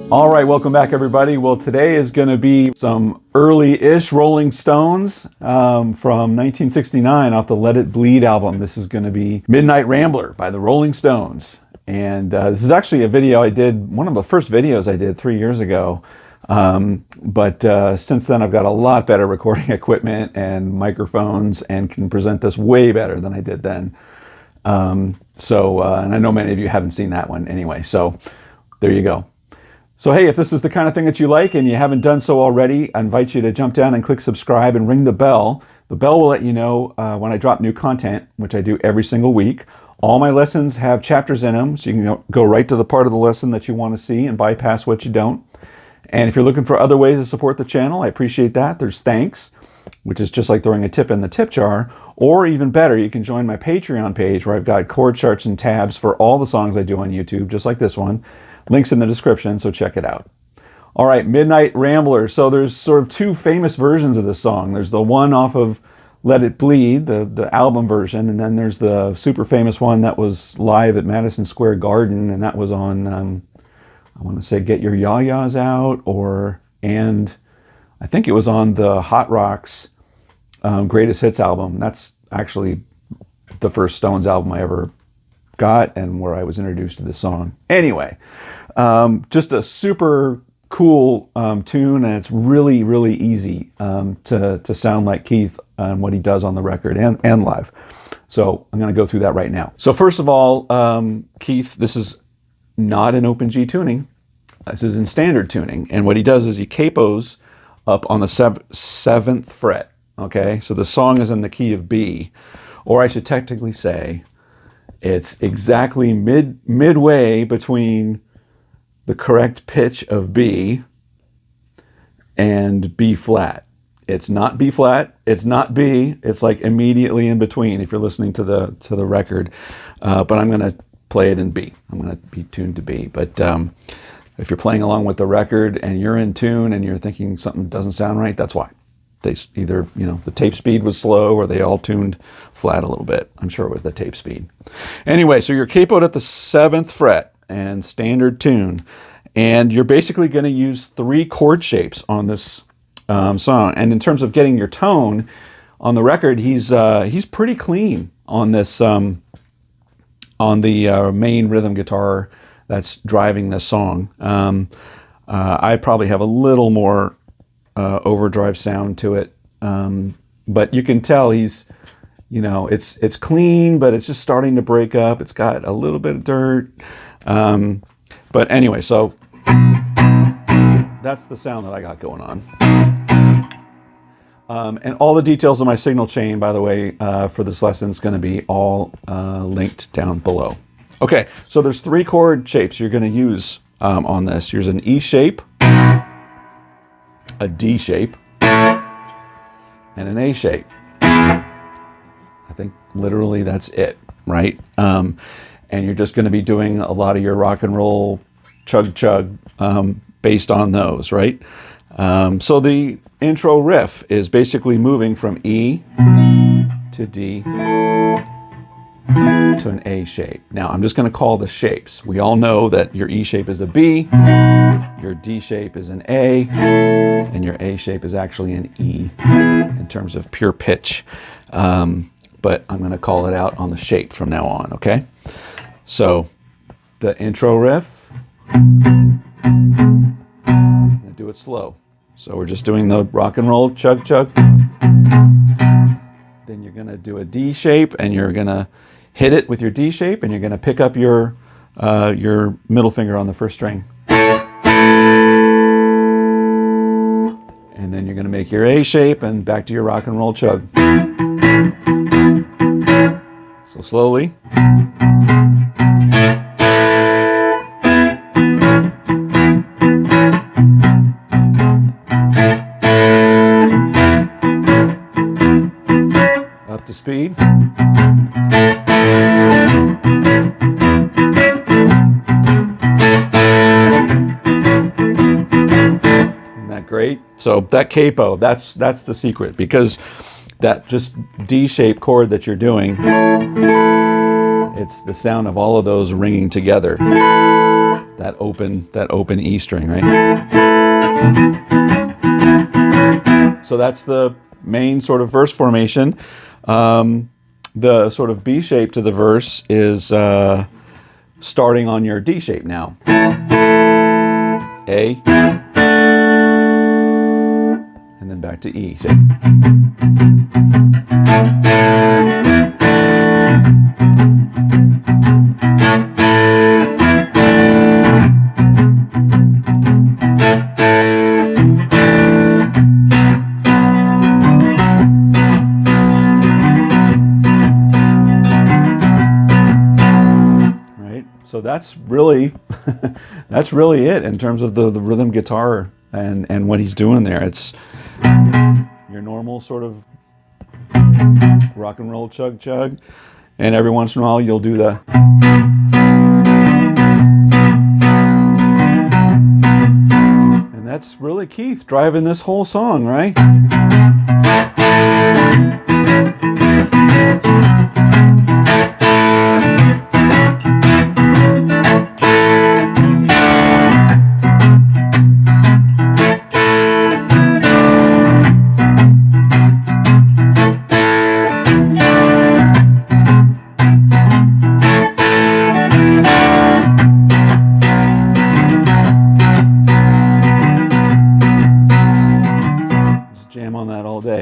All right, welcome back, everybody. Well, today is going to be some early-ish Rolling Stones from 1969 off the Let It Bleed album. This is going to be Midnight Rambler by the Rolling Stones. And this is actually a video I did, one of the first videos I did 3 years ago. But since then, I've got a lot better recording equipment and microphones and can present this way better than I did then. And I know many of you haven't seen that one anyway, so there you go. So hey, if this is the kind of thing that you like and you haven't done so already, I invite you to jump down and click subscribe and ring the bell. The bell will let you know when I drop new content, which I do every single week. All my lessons have chapters in them, so you can go right to the part of the lesson that you want to see and bypass what you don't. And if you're looking for other ways to support the channel, I appreciate that. There's thanks, which is just like throwing a tip in the tip jar. Or even better, you can join my Patreon page where I've got chord charts and tabs for all the songs I do on YouTube, just like this one. Link's in the description, so check it out. All right, Midnight Rambler. So there's sort of two famous versions of this song. There's the one off of Let It Bleed, the album version, and then there's the super famous one that was live at Madison Square Garden, and that was on, I want to say Get Your Ya-Ya's Out, and I think it was on the Hot Rocks Greatest Hits album. That's actually the first Stones album I ever got and where I was introduced to this song. Anyway, just a super cool tune, and it's really, really easy to sound like Keith and what he does on the record and live. So I'm going to go through that right now. So first of all, Keith, this is not in open G tuning. This is in standard tuning. And what he does is he capos up on the 7th fret. Okay, so the song is in the key of B, or I should technically say it's exactly midway between the correct pitch of B and B flat. It's not B flat, it's not B, it's like immediately in between if you're listening to the record. But I'm going to play it in B. I'm going to be tuned to B. But if you're playing along with the record and you're in tune and you're thinking something doesn't sound right, that's why. They either, the tape speed was slow or they all tuned flat a little bit. I'm sure it was the tape speed. Anyway, so you're capoed at the 7th fret and standard tune. And you're basically going to use 3 chord shapes on this song. And in terms of getting your tone on the record, he's pretty clean on this, on the main rhythm guitar that's driving this song. I probably have a little more overdrive sound to it, but you can tell he's, it's clean, but it's just starting to break up. It's got a little bit of dirt, but anyway, so that's the sound that I got going on. And all the details of my signal chain, by the way, for this lesson is going to be all linked down below. Okay, so there's 3 chord shapes you're going to use on this. Here's an E shape, a D shape, and an A shape. I think literally that's it, right? And you're just going to be doing a lot of your rock and roll chug based on those, right? So the intro riff is basically moving from E to D to an A shape. Now I'm just going to call the shapes. We all know that your E shape is a B, your D shape is an A, and your A shape is actually an E in terms of pure pitch. But I'm going to call it out on the shape from now on, okay? So the intro riff, I'm going to do it slow. So we're just doing the rock and roll chug. Then you're going to do a D shape, and you're going to hit it with your D shape, and you're going to pick up your middle finger on the first string. And then you're going to make your A shape and back to your rock and roll chug. So slowly. Up to speed. Great. So that capo, that's the secret, because that just D-shaped chord that you're doing, it's the sound of all of those ringing together. that open E string, right? So that's the main sort of verse formation. The sort of B shape to the verse is starting on your D shape now. A, and then back to E shape. So that's really that's really it in terms of the rhythm guitar and what he's doing there. It's your normal sort of rock and roll chug chug, and every once in a while you'll do the, and that's really Keith driving this whole song, right?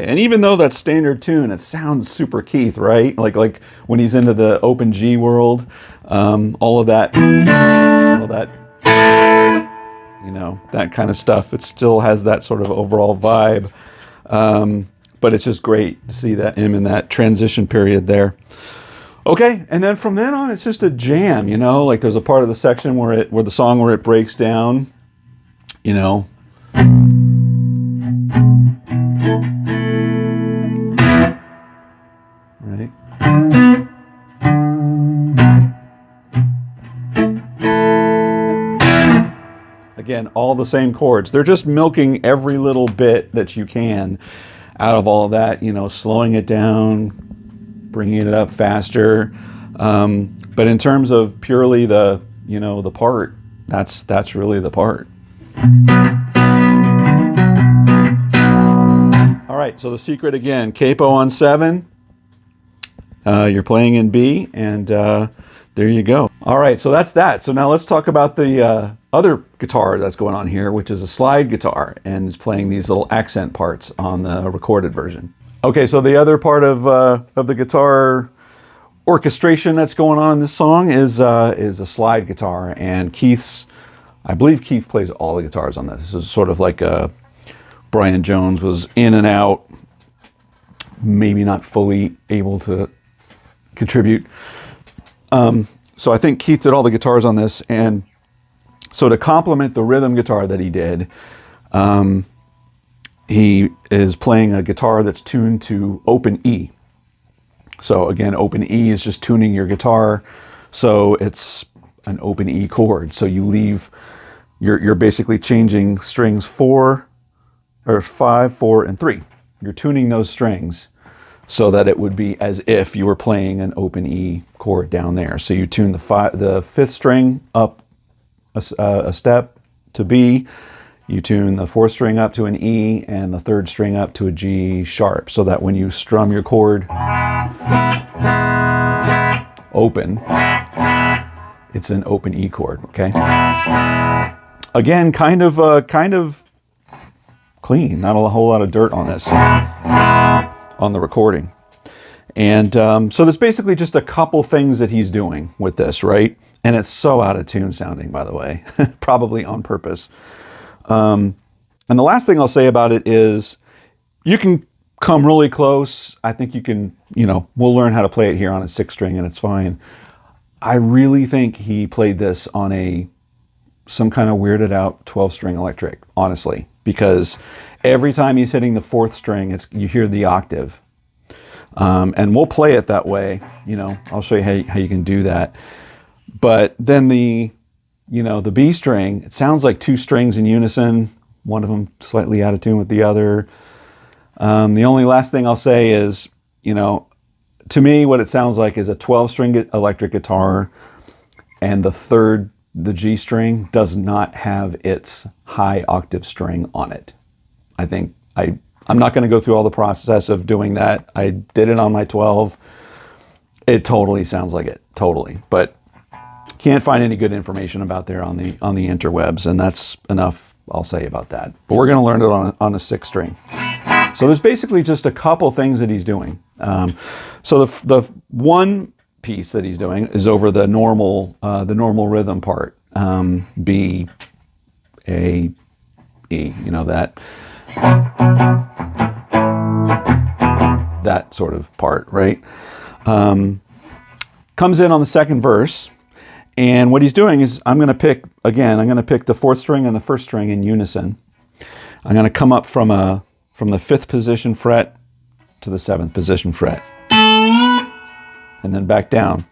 And even though that's standard tune, it sounds super Keith, right? Like when he's into the open G world, all that, you know, that kind of stuff. It still has that sort of overall vibe, but it's just great to see that him in that transition period there. Okay, and then from then on, it's just a jam, you know. Like there's a part of the section where the song breaks down, you know. Right. Again, all the same chords. They're just milking every little bit that you can out of all that, you know, slowing it down, bringing it up faster. But in terms of purely the, you know, the part, that's really the part. All right, so the secret again, capo on 7. You're playing in B, and there you go. All right, so that's that. So now let's talk about the other guitar that's going on here, which is a slide guitar, and it's playing these little accent parts on the recorded version. Okay, so the other part of the guitar orchestration that's going on in this song is a slide guitar, and I believe Keith plays all the guitars on this. This is sort of like Brian Jones was in and out, maybe not fully able to contribute. So I think Keith did all the guitars on this, and so to complement the rhythm guitar that he did, he is playing a guitar that's tuned to open E. So again, open E is just tuning your guitar, so it's an open E chord. So you're basically changing strings 5, 4, and 3. You're tuning those strings so that it would be as if you were playing an open E chord down there. So you tune the 5th string up a step to B, you tune the 4th string up to an E, and the 3rd string up to a G sharp, so that when you strum your chord open, it's an open E chord, okay? Again, kind of clean, not a whole lot of dirt on this, on the recording. And so there's basically just a couple things that he's doing with this, right? And it's so out of tune sounding, by the way, probably on purpose. And the last thing I'll say about it is you can come really close. I think you can, you know, we'll learn how to play it here on a 6 string and it's fine. I really think he played this on some kind of weirded out 12 string electric, honestly, because every time he's hitting the 4th string, you hear the octave. And we'll play it that way, you know, I'll show you how you can do that. But then the B string, it sounds like 2 strings in unison, one of them slightly out of tune with the other. The only last thing I'll say is, you know, to me, what it sounds like is a 12 string electric guitar, and the 3rd the G string does not have its high octave string on it. I think I'm not going to go through all the process of doing that. I did it on my 12. It totally sounds like it, totally. But can't find any good information about there on the interwebs, and that's enough I'll say about that. But we're going to learn it on a 6 string. So there's basically just a couple things that he's doing. So the one piece that he's doing is over the normal rhythm part, B, A, E. You know, that sort of part, right? Comes in on the second verse, and what he's doing is I'm going to pick the 4th string and the 1st string in unison. I'm going to come up from the 5th position fret to the 7th position fret, and then back down.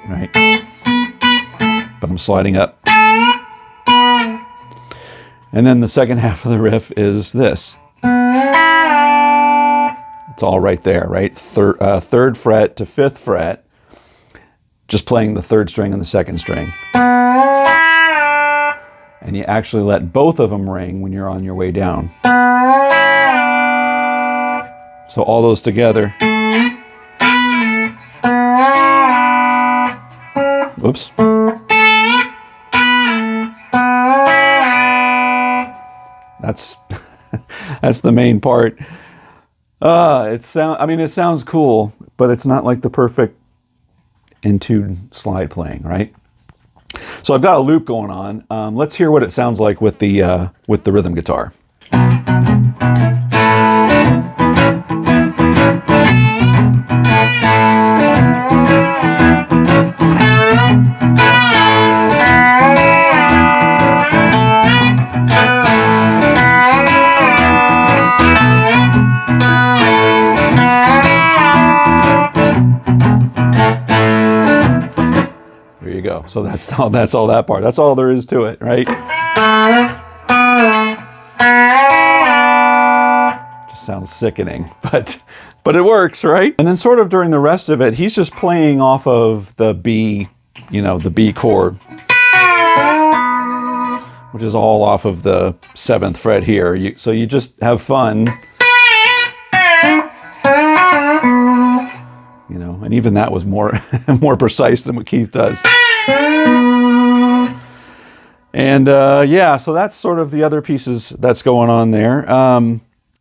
Right? But I'm sliding up. And then the second half of the riff is this. It's all right there, right? 3rd fret to 5th fret, just playing the 3rd string and the 2nd string. And you actually let both of them ring when you're on your way down. So all those together. Oops. That's the main part. It sounds cool, but it's not like the perfect in-tune slide playing, right? So I've got a loop going on. Let's hear what it sounds like with the rhythm guitar. There you go. So that's all that part. That's all there is to it, right? Just sounds sickening, but it works, right? And then sort of during the rest of it, he's just playing off of the B, the B chord, which is all off of the 7th fret here. So you just have fun. And even that was more precise than what Keith does. And so that's sort of the other pieces that's going on there.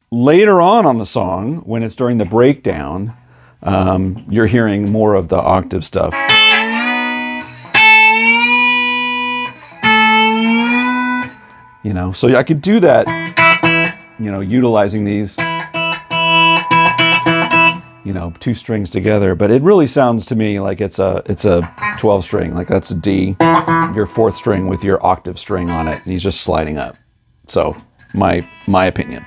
Later on the song, when it's during the breakdown, you're hearing more of the octave stuff. So I could do that, utilizing these, 2 strings together, but it really sounds to me like it's a 12 string, like that's a D, your 4th string with your octave string on it, and he's just sliding up. So my opinion.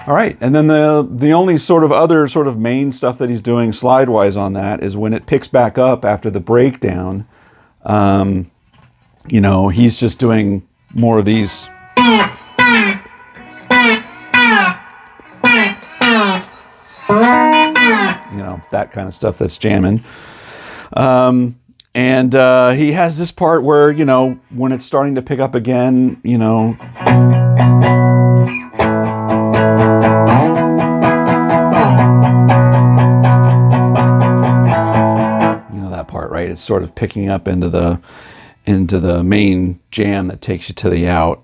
All right, and then the only sort of other sort of main stuff that he's doing slide-wise on that is when it picks back up after the breakdown, he's just doing more of these. That kind of stuff that's jamming. And he has this part where, when it's starting to pick up again, that part, right? It's sort of picking up into the main jam that takes you to the out.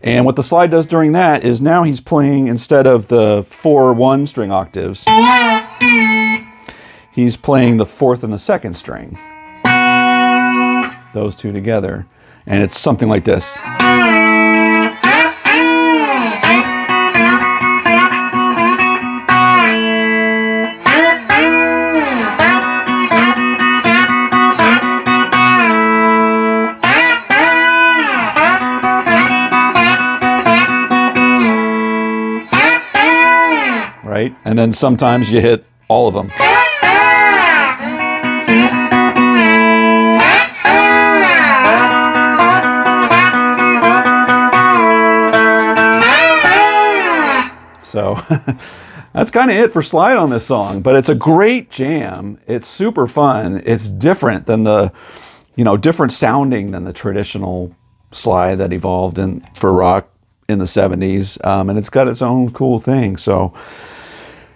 And what the slide does during that is now he's playing, instead of the 4 1 string octaves, he's playing the 4th and the 2nd string. Those two together. And it's something like this. Right? And then sometimes you hit all of them. So that's kind of it for slide on this song, but it's a great jam. It's super fun. It's different than the, different sounding than the traditional slide that evolved for rock in the 70s. And it's got its own cool thing. So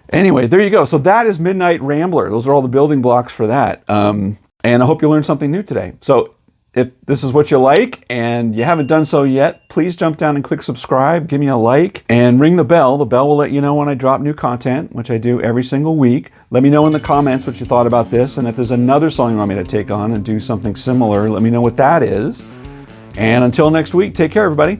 anyway, there you go. So that is Midnight Rambler. Those are all the building blocks for that. And I hope you learned something new today. So if this is what you like and you haven't done so yet, please jump down and click subscribe, give me a like, and ring the bell. The bell will let you know when I drop new content, which I do every single week. Let me know in the comments what you thought about this, and if there's another song you want me to take on and do something similar, let me know what that is. And until next week, take care, everybody.